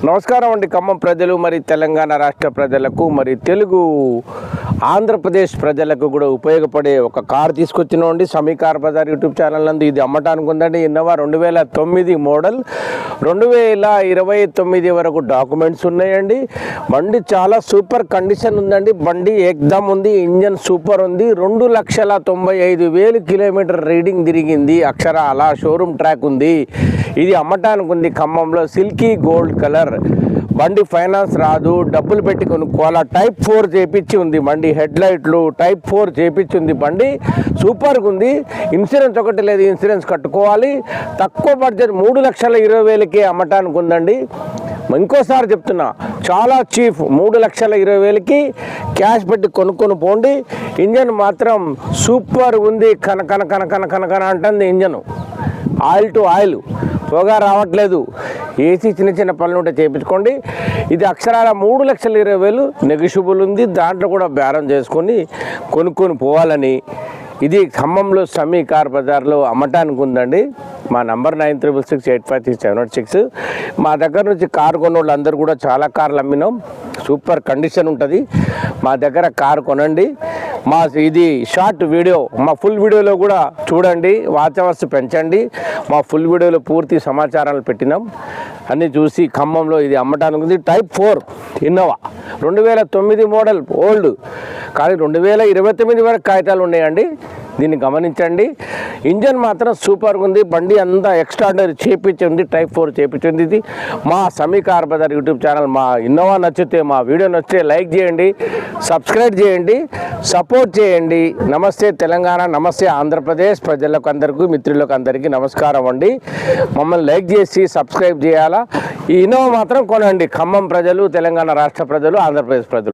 నమస్కారం అండి ఖమ్మం ప్రజలు, మరి తెలంగాణ రాష్ట్ర ప్రజలకు, మరి తెలుగు ఆంధ్రప్రదేశ్ ప్రజలకు కూడా ఉపయోగపడే ఒక కారు తీసుకొచ్చినామండి. సమీ కార్ బజార్ యూట్యూబ్ ఛానల్ నందు. ఇది అమ్మటానికి ఉందండి. ఇన్నోవా 2009 మోడల్, 2029 వరకు డాక్యుమెంట్స్ ఉన్నాయండి. బండి చాలా సూపర్ కండిషన్ ఉందండి. బండి ఎక్దమ్ ఉంది, ఇంజన్ సూపర్ ఉంది. 2,95,000 కిలోమీటర్ రీడింగ్ తిరిగింది. అక్షరాల షోరూమ్ ట్రాక్ ఉంది. ఇది అమ్మటానికి ఉంది ఖమ్మంలో. సిల్కీ గోల్డ్ కలర్ బండి, ఫైనాన్స్ రాదు, డబ్బులు పెట్టి కొనుక్కోవాలా. టైప్ 4 చేపించి ఉంది బండి. హెడ్ లైట్లు టైప్ 4 చేపించి ఉంది బండి. సూపర్గా ఉంది. ఇన్సూరెన్స్ ఒకటి లేదు, ఇన్సూరెన్స్ కట్టుకోవాలి. తక్కువ బడ్జెట్ 3,20,000కే అమ్మటానికి ఉందండి. ఇంకోసారి చెప్తున్నా, చాలా చీఫ్. 3,20,000కి క్యాష్ పెట్టి కొనుక్కొని పోండి. ఇంజన్ మాత్రం సూపర్ ఉంది. కనకన కనకన కనకన అంటుంది ఇంజను. ఆయిల్ టు ఆయిల్, పొగ రావట్లేదు. ఏసీ చిన్న చిన్న పనులు ఉంటే చేయించుకోండి. ఇది అక్షరాల 3,20,000 నెగిషిబుల్ ఉంది. దాంట్లో కూడా బేరం చేసుకొని కొనుక్కొని పోవాలని. ఇది ఖమ్మంలో సమీ కార్ బజార్లో అమ్మటానికి ఉందండి. మా నంబర్ 9366853706. మా దగ్గర నుంచి కారు కొన్న అందరూ కూడా చాలా కార్లు అమ్మినాం. సూపర్ కండిషన్ ఉంటుంది. మా దగ్గర కారు కొనండి. ఇది షార్ట్ వీడియో. మా ఫుల్ వీడియోలో కూడా చూడండి, వాచ్ అవర్స్ పెంచండి. మా ఫుల్ వీడియోలో పూర్తి సమాచారాలు పెట్టినాం. అన్నీ చూసి ఖమ్మంలో ఇది అమ్మటానికి ఉంది. Type 4 Innova 2009 model, old. కానీ 2029 వరకు కాగితాలు ఉన్నాయండి. దీన్ని గమనించండి. ఇంజన్ మాత్రం సూపర్గా ఉంది. బండి అంతా ఎక్స్ట్రాడనరీ చేపించింది. టైప్ 4 చేపించింది. ఇది మా సమీ కార్ బజార్ యూట్యూబ్ ఛానల్. మా ఇన్నోవా నచ్చితే, మా వీడియో నచ్చితే లైక్ చేయండి, సబ్స్క్రైబ్ చేయండి, సపోర్ట్ చేయండి. నమస్తే తెలంగాణ, నమస్తే ఆంధ్రప్రదేశ్ ప్రజలకు అందరికీ, మిత్రులకు అందరికీ నమస్కారం అండి. మమ్మల్ని లైక్ చేసి సబ్స్క్రైబ్ చేయాలా. ఈ ఇన్నోవా మాత్రం కొనండి. ఖమ్మం ప్రజలు, తెలంగాణ రాష్ట్ర ప్రజలు, ఆంధ్రప్రదేశ్ ప్రజలు.